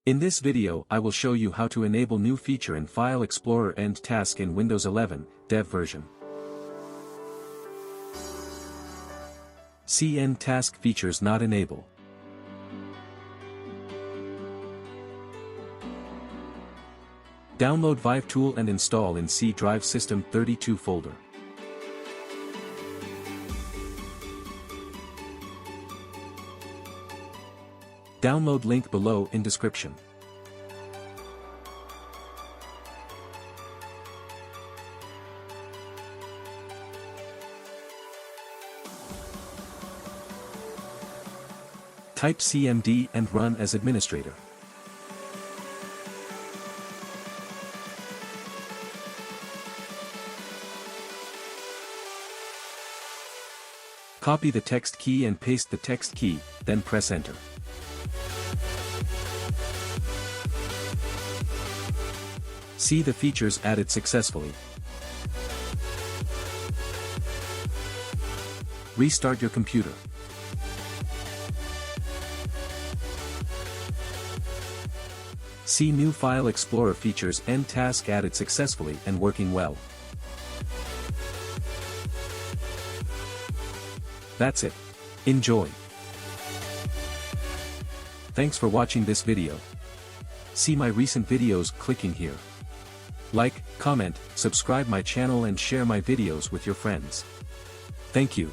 In this video I will show you how to enable new feature in File Explorer End Task in Windows 11, Dev version. See End Task features not enable. Download vivetool and install in C Drive System 32 folder. Download link below in description. Type CMD and run as administrator. Copy the text key and paste the text key, then press enter. See the features added successfully. Restart your computer. See new File Explorer features End Task added successfully and working well. That's it. Enjoy. Thanks for watching this video. See my recent videos clicking here. Like, comment, subscribe my channel and share my videos with your friends. Thank you.